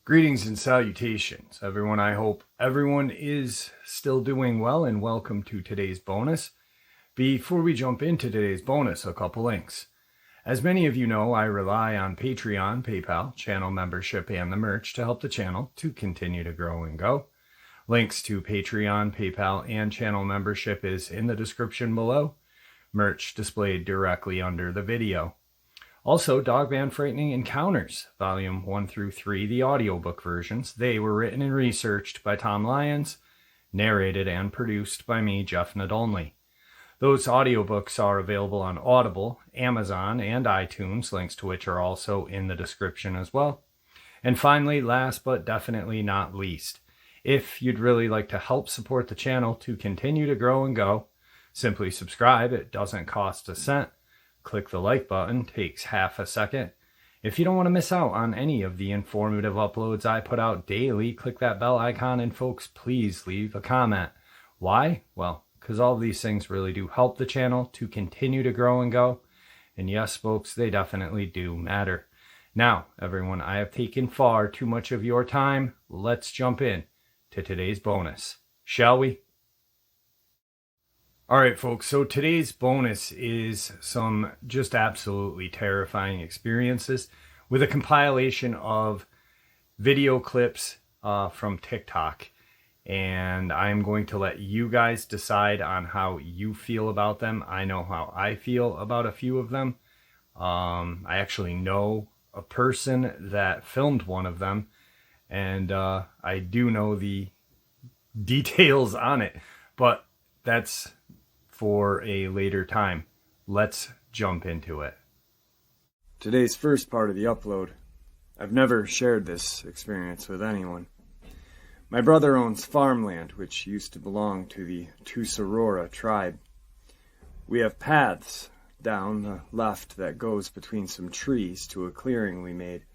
Greetings and salutations, everyone. I hope everyone is still doing well, and welcome to today's bonus. Before we jump into today's bonus, a couple links. As many of you know, I rely on Patreon, PayPal, channel membership, and the merch to help the channel to continue to grow and go. Links to Patreon, PayPal, and channel membership is in the description below. Merch displayed directly under the video. Also, Dogman Frightening Encounters, Volume 1 through 3, the audiobook versions. They were written and researched by Tom Lyons, narrated and produced by me, Jeff Nadolny. Those audiobooks are available on Audible, Amazon, and iTunes, links to which are also in the description as well. And finally, last but definitely not least, if you'd really like to help support the channel to continue to grow and go, simply subscribe. It doesn't cost a cent. Click the like button, takes half a second. If you don't want to miss out on any of the informative uploads I put out daily, click that bell icon, and folks, please leave a comment. Why? Well, because all of these things really do help the channel to continue to grow and go. And yes, folks, they definitely do matter. Now, everyone, I have taken far too much of your time. Let's jump in to today's bonus, shall we? All right, folks, so today's bonus is some just absolutely terrifying experiences with a compilation of video clips from TikTok. And I'm going to let you guys decide on how you feel about them. I know how I feel about a few of them. I actually know a person that filmed one of them, and I do know the details on it, but that's for a later time. Let's jump into it. Today's first part of the upload. I've never shared this experience with anyone. My brother owns farmland which used to belong to the Tusarora tribe. We have paths down the left that goes between some trees to a clearing we made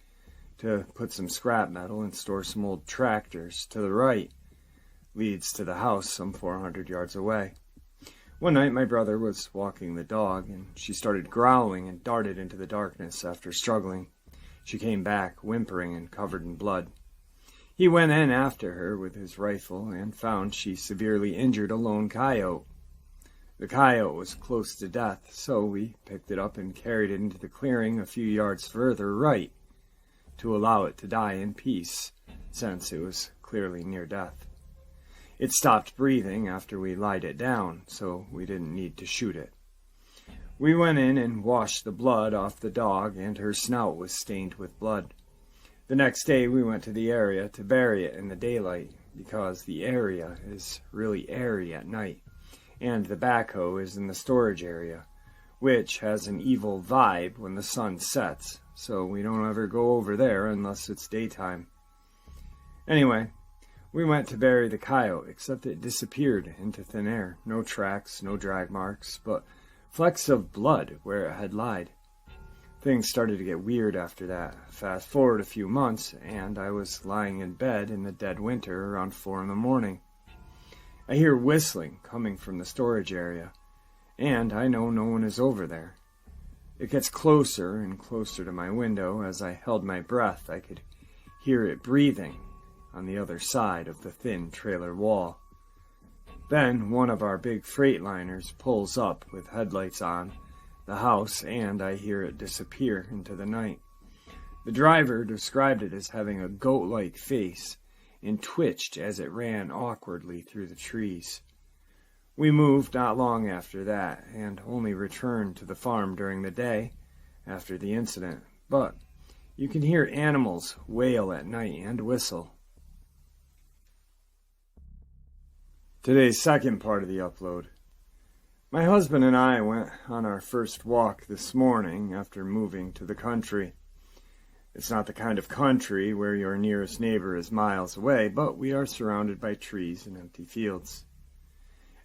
to put some scrap metal and store some old tractors. To the right leads to the house some 400 yards away. One night my brother was walking the dog, and she started growling and darted into the darkness. After struggling, she came back, whimpering and covered in blood. He went in after her with his rifle and found she severely injured a lone coyote. The coyote was close to death, so we picked it up and carried it into the clearing a few yards further right to allow it to die in peace, since it was clearly near death. It stopped breathing after we lied it down, so we didn't need to shoot it. We went in and washed the blood off the dog, and her snout was stained with blood. The next day we went to the area to bury it in the daylight, because the area is really airy at night, and the backhoe is in the storage area, which has an evil vibe when the sun sets, so we don't ever go over there unless it's daytime. Anyway, we went to bury the coyote, except it disappeared into thin air. No tracks, no drag marks, but flecks of blood where it had lied. Things started to get weird after that. Fast forward a few months, and I was lying in bed in the dead winter around 4 a.m. I hear whistling coming from the storage area, and I know no one is over there. It gets closer and closer to my window. As I held my breath, I could hear it breathing on the other side of the thin trailer wall. Then one of our big Freightliners pulls up with headlights on the house, and I hear it disappear into the night. The driver described it as having a goat-like face and twitched as it ran awkwardly through the trees. We moved not long after that, and only returned to the farm during the day after the incident, but you can hear animals wail at night and whistle. Today's second part of the upload. My husband and I went on our first walk this morning after moving to the country. It's not the kind of country where your nearest neighbor is miles away, but we are surrounded by trees and empty fields.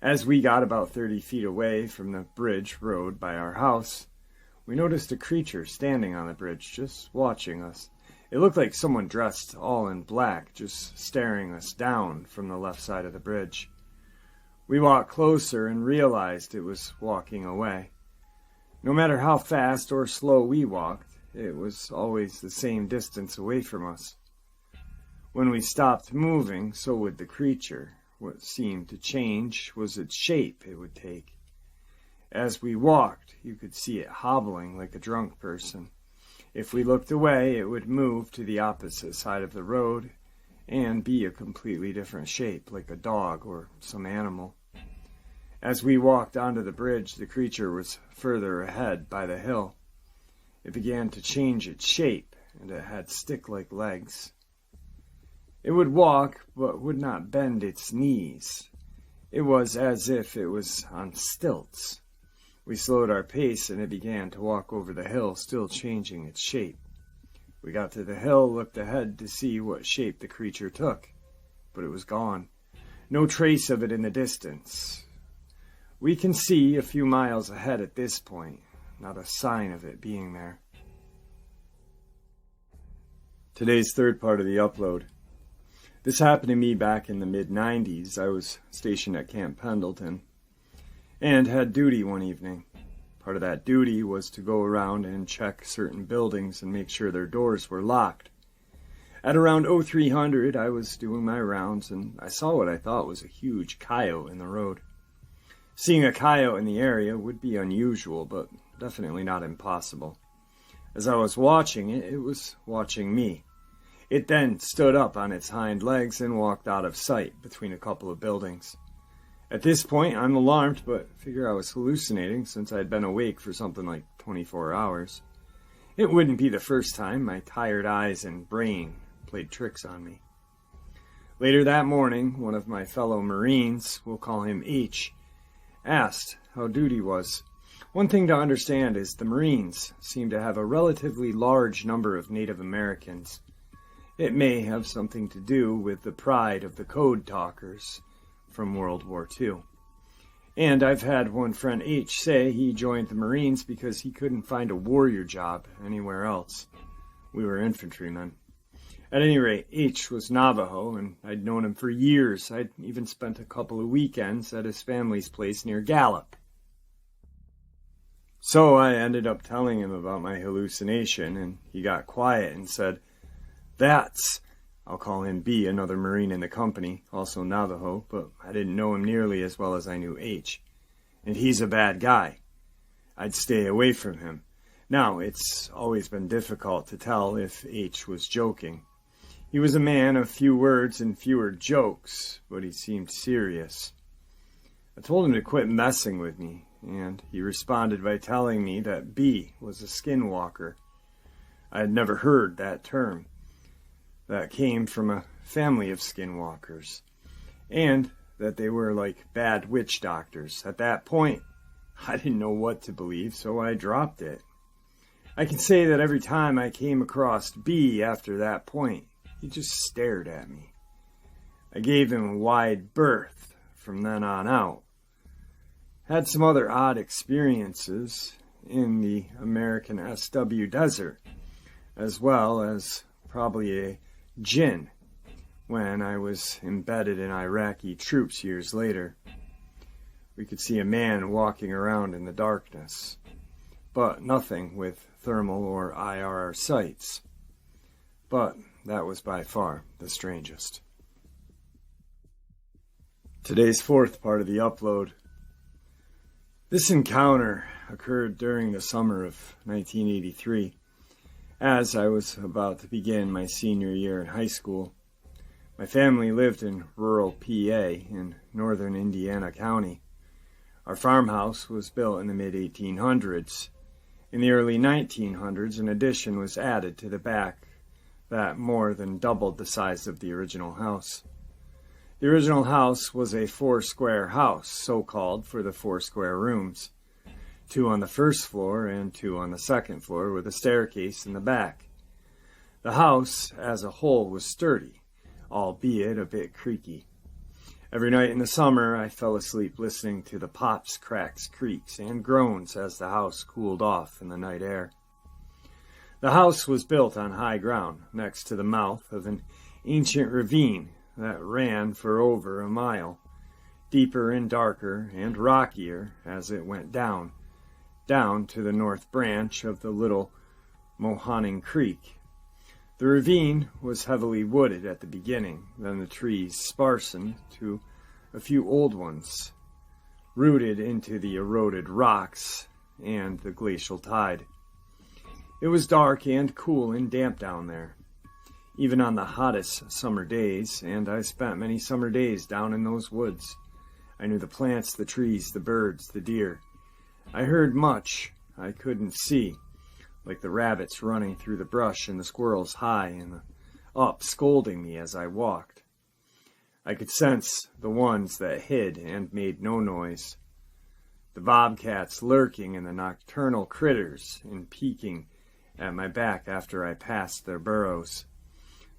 As we got about 30 feet away from the bridge road by our house, we noticed a creature standing on the bridge, just watching us. It looked like someone dressed all in black, just staring us down from the left side of the bridge. We walked closer and realized it was walking away. No matter how fast or slow we walked, it was always the same distance away from us. When we stopped moving, so would the creature. What seemed to change was its shape it would take. As we walked, you could see it hobbling like a drunk person. If we looked away, it would move to the opposite side of the road and be a completely different shape, like a dog or some animal. As we walked onto the bridge, the creature was further ahead by the hill. It began to change its shape, and it had stick-like legs. It would walk, but would not bend its knees. It was as if it was on stilts. We slowed our pace, and it began to walk over the hill, still changing its shape. We got to the hill, looked ahead to see what shape the creature took, but it was gone. No trace of it in the distance. We can see a few miles ahead at this point, not a sign of it being there. Today's third part of the upload. This happened to me back in the mid-90s. I was stationed at Camp Pendleton and had duty one evening. Part of that duty was to go around and check certain buildings and make sure their doors were locked. At around 0300, I was doing my rounds and I saw what I thought was a huge coyote in the road. Seeing a coyote in the area would be unusual, but definitely not impossible. As I was watching it, it was watching me. It then stood up on its hind legs and walked out of sight between a couple of buildings. At this point, I'm alarmed, but figure I was hallucinating since I'd been awake for something like 24 hours. It wouldn't be the first time my tired eyes and brain played tricks on me. Later that morning, one of my fellow Marines, we'll call him H, asked how duty was. One thing to understand is the Marines seem to have a relatively large number of Native Americans. It may have something to do with the pride of the code talkers from World War II. And I've had one friend H say he joined the Marines because he couldn't find a warrior job anywhere else. We were infantrymen. At any rate, H was Navajo, and I'd known him for years. I'd even spent a couple of weekends at his family's place near Gallup. So I ended up telling him about my hallucination, and he got quiet and said, "That's," I'll call him B, another Marine in the company, also Navajo, but I didn't know him nearly as well as I knew H. "And he's a bad guy. I'd stay away from him." Now, it's always been difficult to tell if H was joking. He was a man of few words and fewer jokes, but he seemed serious. I told him to quit messing with me, and he responded by telling me that B was a skinwalker. I had never heard that term. That came from a family of skinwalkers, and that they were like bad witch doctors. At that point, I didn't know what to believe, so I dropped it. I can say that every time I came across B after that point, he just stared at me. I gave him a wide berth from then on out. Had some other odd experiences in the American SW desert, as well as probably a jinn when I was embedded in Iraqi troops years later. We could see a man walking around in the darkness, but nothing with thermal or IR sights. But that was by far the strangest. Today's fourth part of the upload. This encounter occurred during the summer of 1983, as I was about to begin my senior year in high school. My family lived in rural PA in northern Indiana County. Our farmhouse was built in the mid-1800s. In the early 1900s, an addition was added to the back that more than doubled the size of the original house. The original house was a 4-square house, so called for the 4 square rooms. 2 on the first floor and 2 on the second floor with a staircase in the back. The house as a whole was sturdy, albeit a bit creaky. Every night in the summer I fell asleep listening to the pops, cracks, creaks, and groans as the house cooled off in the night air. The house was built on high ground next to the mouth of an ancient ravine that ran for over a mile. deeper and darker and rockier as it went down to the north branch of the little Mohanning Creek. The ravine was heavily wooded at the beginning, then the trees sparsened to a few old ones, rooted into the eroded rocks and the glacial tide. It was dark and cool and damp down there, even on the hottest summer days, and I spent many summer days down in those woods. I knew the plants, the trees, the birds, the deer. I heard much I couldn't see, like the rabbits running through the brush and the squirrels high and up scolding me as I walked. I could sense the ones that hid and made no noise, the bobcats lurking and the nocturnal critters and peeking at my back after I passed their burrows.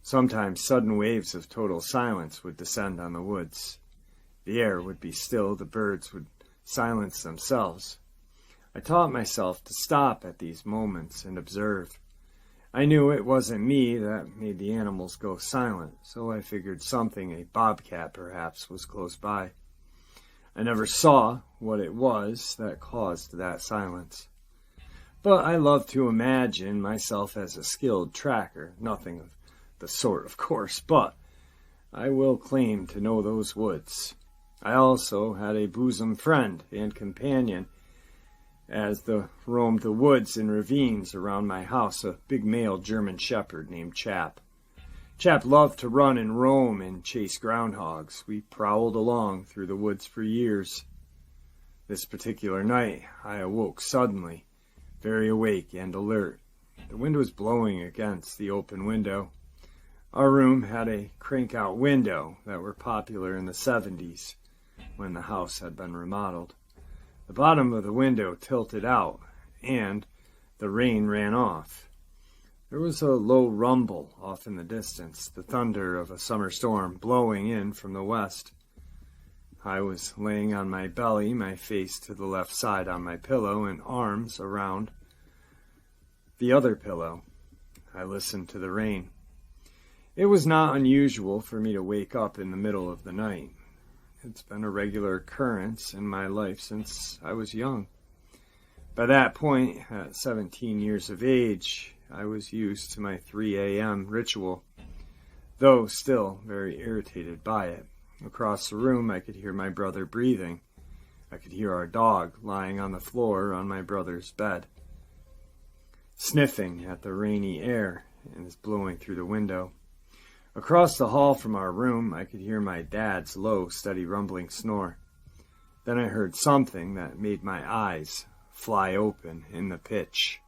Sometimes sudden waves of total silence would descend on the woods. The air would be still, the birds would silence themselves. I taught myself to stop at these moments and observe. I knew it wasn't me that made the animals go silent, so I figured something, a bobcat perhaps, was close by. I never saw what it was that caused that silence. But I love to imagine myself as a skilled tracker, nothing of the sort, of course, but I will claim to know those woods. I also had a bosom friend and companion as roamed the woods and ravines around my house, a big male German shepherd named Chap. Chap loved to run and roam and chase groundhogs. We prowled along through the woods for years. This particular night, I awoke suddenly, very awake and alert. The wind was blowing against the open window. Our room had a crank-out window that were popular in the 70s when the house had been remodeled. The bottom of the window tilted out, and the rain ran off. There was a low rumble off in the distance, the thunder of a summer storm blowing in from the west. I was laying on my belly, my face to the left side on my pillow, and arms around the other pillow. I listened to the rain. It was not unusual for me to wake up in the middle of the night. It's been a regular occurrence in my life since I was young. By that point, at 17 years of age, I was used to my 3 a.m. ritual, though still very irritated by it. Across the room, I could hear my brother breathing. I could hear our dog lying on the floor on my brother's bed, sniffing at the rainy air and is blowing through the window. Across the hall from our room, I could hear my dad's low, steady rumbling snore. Then I heard something that made my eyes fly open in the pitch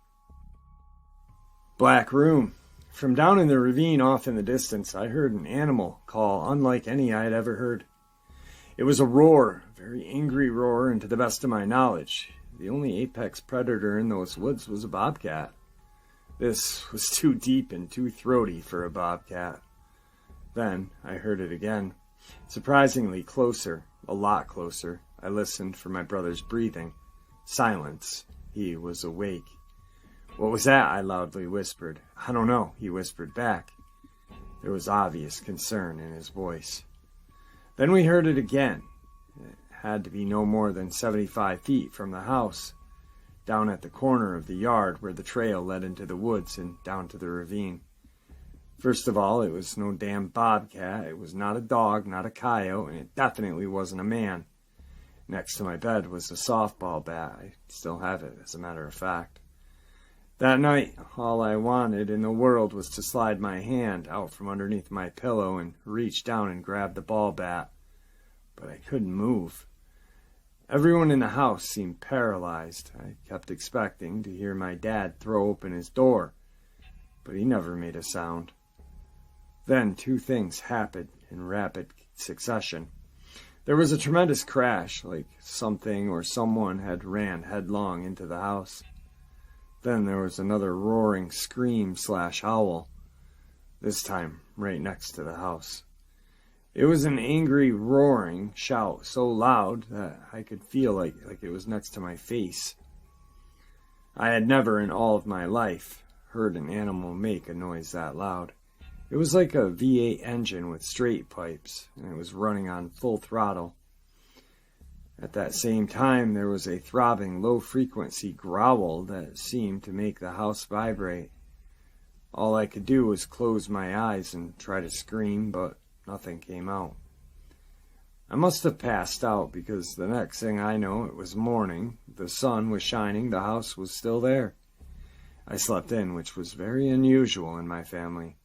black room. From down in the ravine off in the distance, I heard an animal call unlike any I had ever heard. It was a roar, a very angry roar, and to the best of my knowledge, the only apex predator in those woods was a bobcat. This was too deep and too throaty for a bobcat. Then I heard it again, surprisingly closer, a lot closer. I listened for my brother's breathing. Silence. He was awake. "What was that?" I loudly whispered. "I don't know," he whispered back. There was obvious concern in his voice. Then we heard it again. It had to be no more than 75 feet from the house, down at the corner of the yard where the trail led into the woods and down to the ravine. First of all, it was no damn bobcat. It was not a dog, not a coyote, and it definitely wasn't a man. Next to my bed was a softball bat. I still have it, as a matter of fact. That night, all I wanted in the world was to slide my hand out from underneath my pillow and reach down and grab the ball bat. But I couldn't move. Everyone in the house seemed paralyzed. I kept expecting to hear my dad throw open his door, but he never made a sound. Then 2 things happened in rapid succession. There was a tremendous crash, like something or someone had ran headlong into the house. Then there was another roaring scream/howl, this time right next to the house. It was an angry roaring shout so loud that I could feel like it was next to my face. I had never in all of my life heard an animal make a noise that loud. It was like a V8 engine with straight pipes, and it was running on full throttle. At that same time, there was a throbbing, low-frequency growl that seemed to make the house vibrate. All I could do was close my eyes and try to scream, but nothing came out. I must have passed out, because the next thing I know, it was morning, the sun was shining, the house was still there. I slept in, which was very unusual in my family.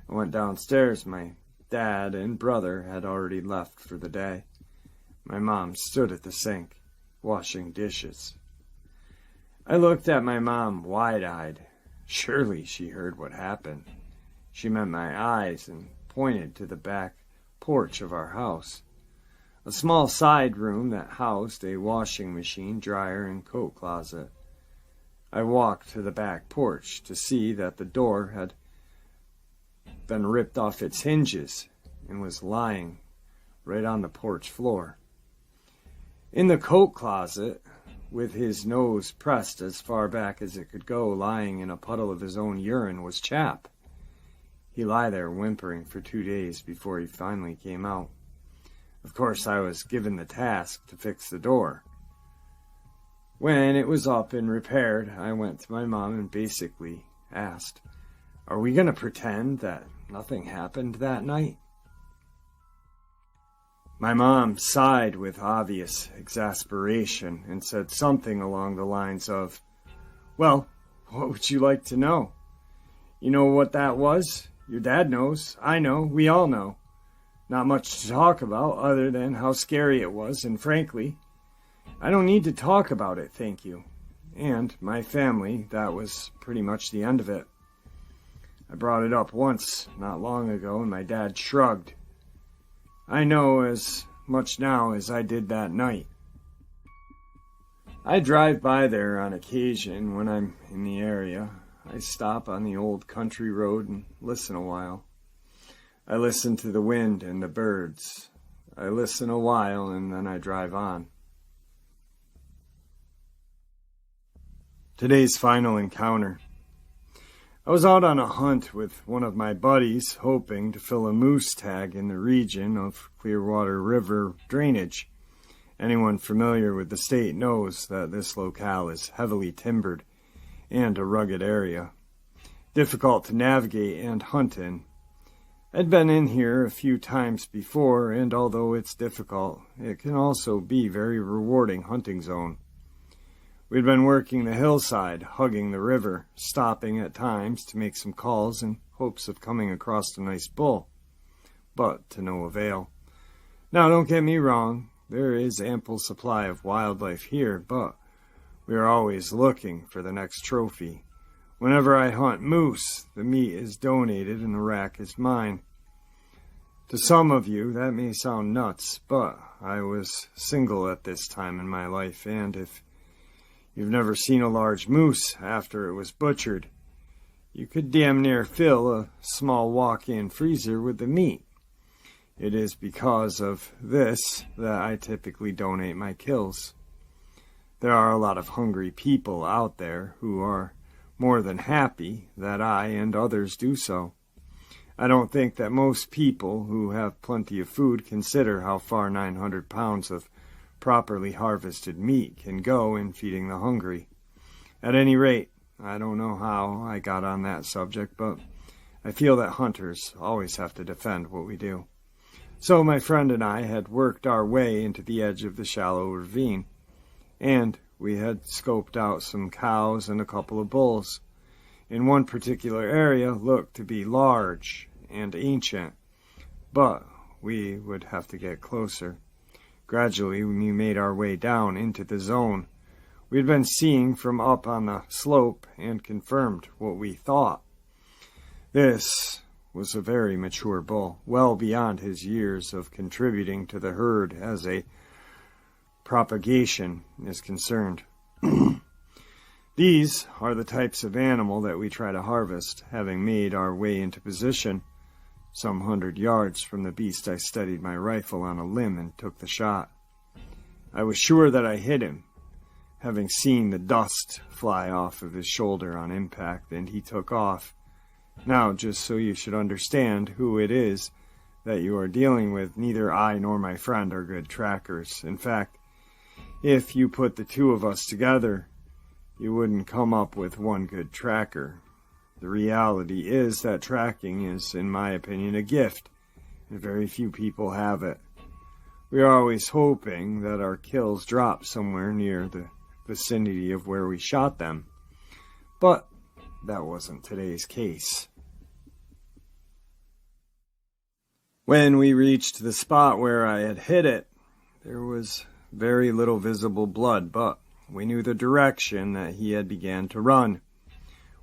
I went downstairs. My dad and brother had already left for the day. My mom stood at the sink, washing dishes. I looked at my mom wide-eyed. Surely she heard what happened. She met my eyes and pointed to the back porch of our house, a small side room that housed a washing machine, dryer, and coat closet. I walked to the back porch to see that the door had been ripped off its hinges and was lying right on the porch floor. In the coat closet, with his nose pressed as far back as it could go, lying in a puddle of his own urine, was Chap. He lay there whimpering for 2 days before he finally came out. Of course, I was given the task to fix the door. When it was up and repaired, I went to my mom and basically asked, "Are we going to pretend that nothing happened that night?" My mom sighed with obvious exasperation and said something along the lines of, "Well, what would you like to know? You know what that was? Your dad knows. I know. We all know. Not much to talk about other than how scary it was, and frankly, I don't need to talk about it, thank you. And my family, that was pretty much the end of it. I brought it up once, not long ago, and my dad shrugged. I know as much now as I did that night. I drive by there on occasion when I'm in the area. I stop on the old country road and listen a while. I listen to the wind and the birds. I listen a while and then I drive on. Today's final encounter. I was out on a hunt with one of my buddies, hoping to fill a moose tag in the region of Clearwater River drainage. Anyone familiar with the state knows that this locale is heavily timbered and a rugged area, difficult to navigate and hunt in. I'd been in here a few times before, and although it's difficult, it can also be a very rewarding hunting zone. We'd been working the hillside, hugging the river, stopping at times to make some calls in hopes of coming across a nice bull, but to no avail. Now, don't get me wrong, there is ample supply of wildlife here, but we are always looking for the next trophy. Whenever I hunt moose, the meat is donated and the rack is mine. To some of you, that may sound nuts, but I was single at this time in my life, and if you've never seen a large moose after it was butchered, you could damn near fill a small walk-in freezer with the meat. It is because of this that I typically donate my kills. There are a lot of hungry people out there who are more than happy that I and others do so. I don't think that most people who have plenty of food consider how far 900 pounds of properly harvested meat can go in feeding the hungry. At any rate, I don't know how I got on that subject, but I feel that hunters always have to defend what we do. So my friend and I had worked our way into the edge of the shallow ravine, and we had scoped out some cows and a couple of bulls. In one particular area looked to be large and ancient, but we would have to get closer. Gradually, we made our way down into the zone we had been seeing from up on the slope and confirmed what we thought. This was a very mature bull, well beyond his years of contributing to the herd as a propagation is concerned. These are the types of animal that we try to harvest. Having made our way into position, some 100 yards from the beast, I steadied my rifle on a limb and took the shot. I was sure that I hit him, having seen the dust fly off of his shoulder on impact, and he took off. Now, just so you should understand who it is that you are dealing with, neither I nor my friend are good trackers. In fact, If you put the two of us together, you wouldn't come up with one good tracker. The reality is that tracking is, in my opinion, a gift, and very few people have it. We are always hoping that our kills drop somewhere near the vicinity of where we shot them, but that wasn't today's case. When we reached the spot where I had hit it, there was very little visible blood, but we knew the direction that he had began to run.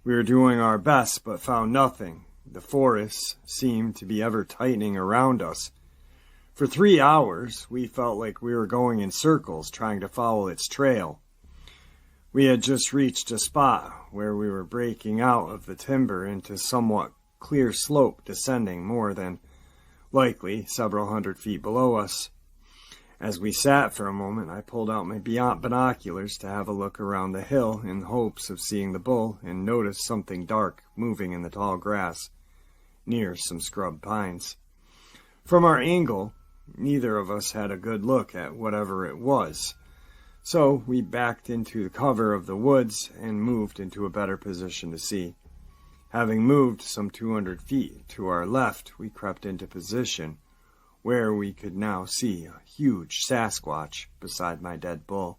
We were doing our best, but found nothing. The forest seemed to be ever tightening around us. For 3 hours, we felt like we were going in circles, trying to follow its trail. We had just reached a spot where we were breaking out of the timber into somewhat clear slope, descending more than likely several hundred feet below us. As we sat for a moment, I pulled out my binoculars to have a look around the hill in hopes of seeing the bull, and noticed something dark moving in the tall grass near some scrub pines. From our angle, neither of us had a good look at whatever it was, so we backed into the cover of the woods and moved into a better position to see. Having moved some 200 feet to our left, we crept into position where we could now see a huge Sasquatch beside my dead bull.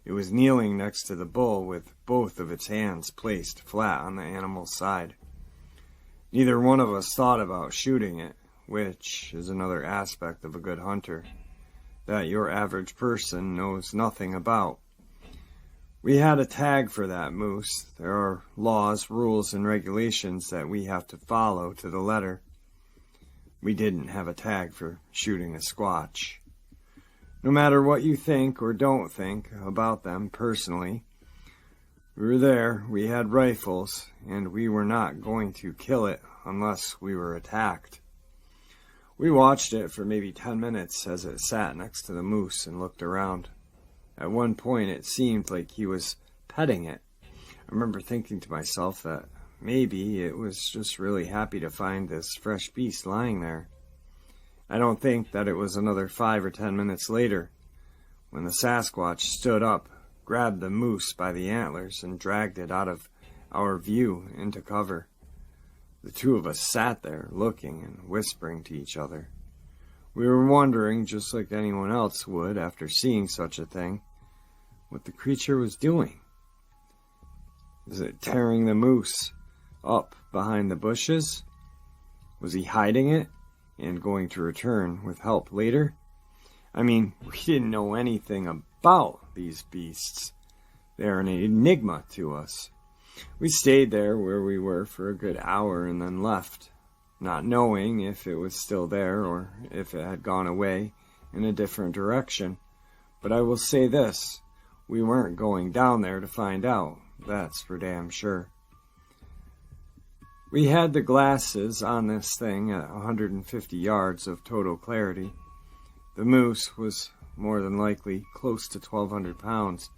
It was kneeling next to the bull with both of its hands placed flat on the animal's side. Neither one of us thought about shooting it, which is another aspect of a good hunter that your average person knows nothing about. We had a tag for that moose. There are laws, rules, and regulations that we have to follow to the letter. We didn't have a tag for shooting a squatch. No matter what you think or don't think about them personally, we were there, we had rifles, and we were not going to kill it unless we were attacked. We watched it for maybe 10 minutes as it sat next to the moose and looked around. At one point it seemed like he was petting it. I remember thinking to myself that maybe it was just really happy to find this fresh beast lying there. I don't think that it was another 5 or 10 minutes later when the Sasquatch stood up, grabbed the moose by the antlers, and dragged it out of our view into cover. The two of us sat there looking and whispering to each other. We were wondering, just like anyone else would after seeing such a thing, what the creature was doing. Was it tearing the moose up behind the bushes? Was he hiding it and going to return with help later? I mean, we didn't know anything about these beasts. They are an enigma to us. We stayed there where we were for a good hour and then left, not knowing if it was still there or if it had gone away in a different direction. But I will say this, we weren't going down there to find out, that's for damn sure. We had the glasses on this thing at 150 yards of total clarity. The moose was more than likely close to 1,200 pounds,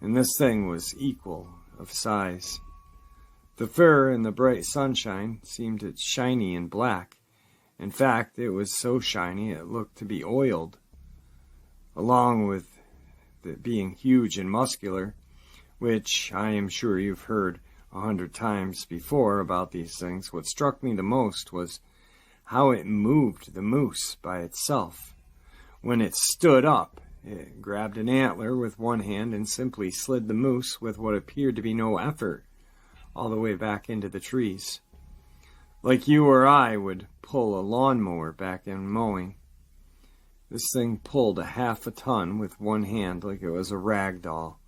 and this thing was equal of size. The fur in the bright sunshine seemed shiny and black. In fact, it was so shiny it looked to be oiled. Along with it being huge and muscular, which I am sure you've heard 100 times before about these things, what struck me the most was how it moved the moose by itself. When it stood up, it grabbed an antler with one hand and simply slid the moose with what appeared to be no effort all the way back into the trees. Like you or I would pull a lawnmower back in mowing. This thing pulled a half a ton with one hand like it was a rag doll.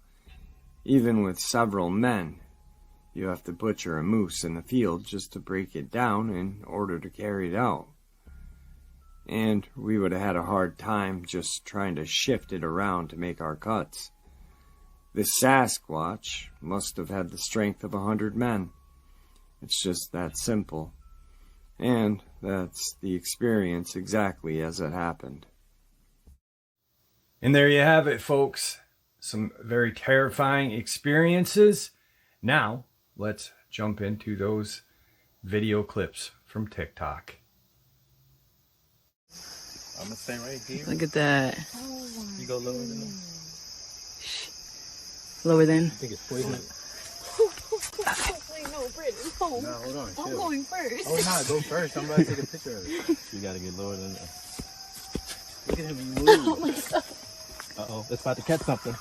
Even with several men, you have to butcher a moose in the field just to break it down in order to carry it out. And we would have had a hard time just trying to shift it around to make our cuts. This Sasquatch must have had the strength of 100 men. It's just that simple. And that's the experience exactly as it happened. And there you have it, folks. Some very terrifying experiences. Now, let's jump into those video clips from TikTok. I'm gonna stay right here. Look at that. You go lower than them. Lower than? I think it's poisonous. Wait, no, Britt, no. No, hold on. I'm Chill. going first. Oh, nah, go first. I'm about to take a picture of it. You gotta get lower than that. Look at him move. Oh my God. Uh-oh, it's about to catch something.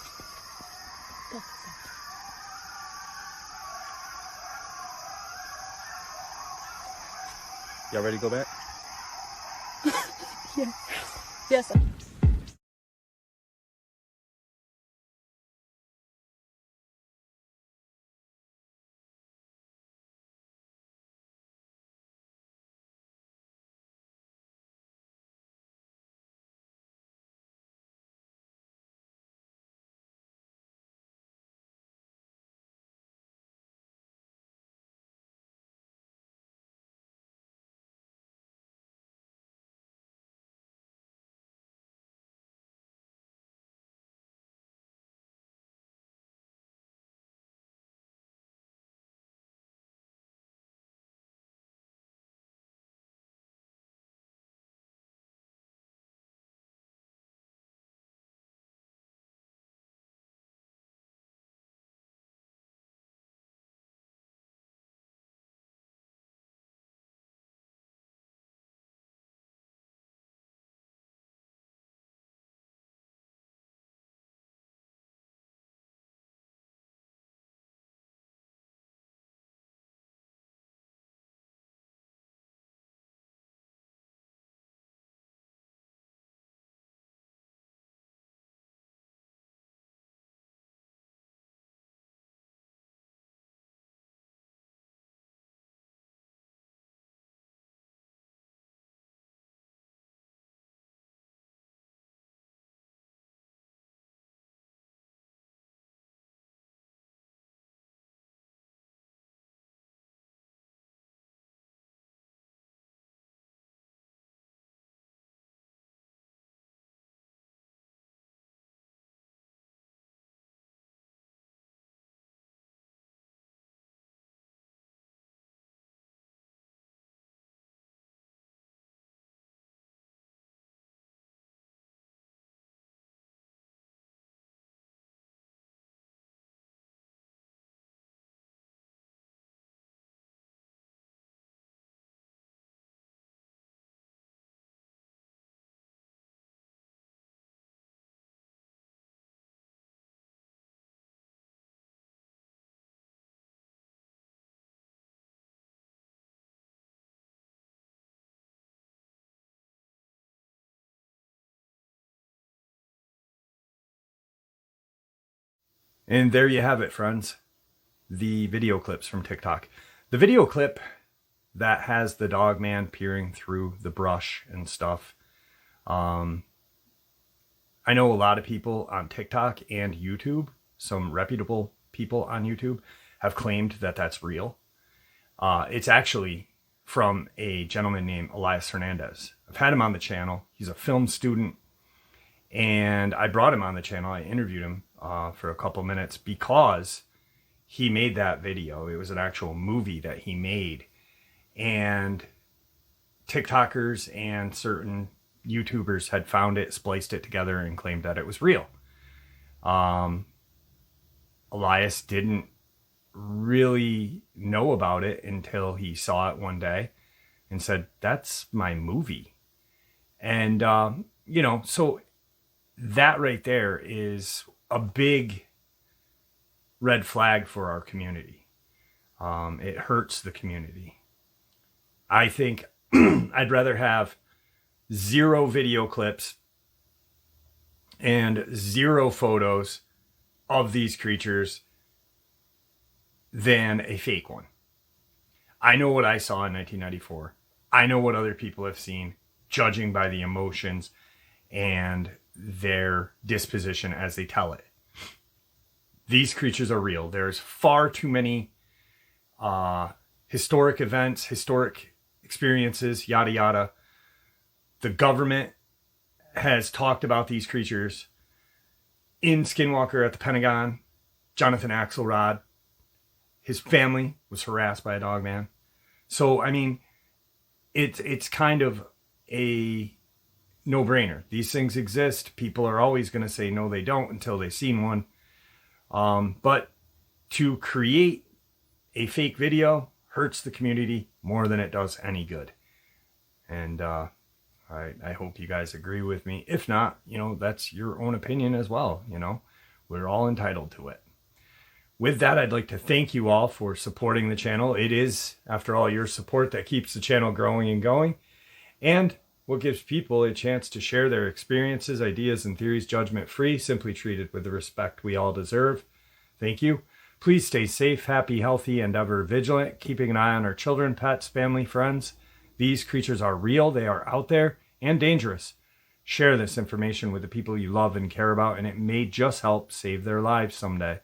Y'all ready to go back? Yeah. Yes. And there you have it, friends. The video clips from TikTok. The video clip that has the Dogman peering through the brush and stuff. I know a lot of people on TikTok and YouTube, some reputable people on YouTube, have claimed that that's real. It's actually from a gentleman named Elias Hernandez. I've had him on the channel. He's a film student, and I brought him on the channel. I interviewed him for a couple minutes because he made that video. It was an actual movie that he made, and TikTokers and certain YouTubers had found it, spliced it together, and claimed that it was real. Elias didn't really know about it until he saw it one day and said, "That's my movie." And, so that right there is a big red flag for our community. It hurts the community. I think I'd rather have 0 video clips and 0 photos of these creatures than a fake one. I know what I saw in 1994. I know what other people have seen, judging by the emotions and their disposition as they tell it. These creatures are real. There's far too many historic events, historic experiences, yada yada. The government has talked about these creatures in Skinwalker at the Pentagon. Jonathan Axelrod, his family was harassed by a Dogman. So, I mean, it's kind of a no-brainer. These things exist. People are always going to say no, they don't until they've seen one. But to create a fake video hurts the community more than it does any good. And I hope you guys agree with me. If not, that's your own opinion as well. We're all entitled to it. With that, I'd like to thank you all for supporting the channel. It is, after all, your support that keeps the channel growing and going, and what gives people a chance to share their experiences, ideas, and theories judgment-free, simply treated with the respect we all deserve. Thank you. Please stay safe, happy, healthy, and ever vigilant, keeping an eye on our children, pets, family, friends. These creatures are real, they are out there, and dangerous. Share this information with the people you love and care about, and it may just help save their lives someday.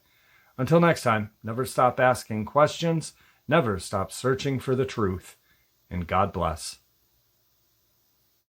Until next time, never stop asking questions, never stop searching for the truth, and God bless.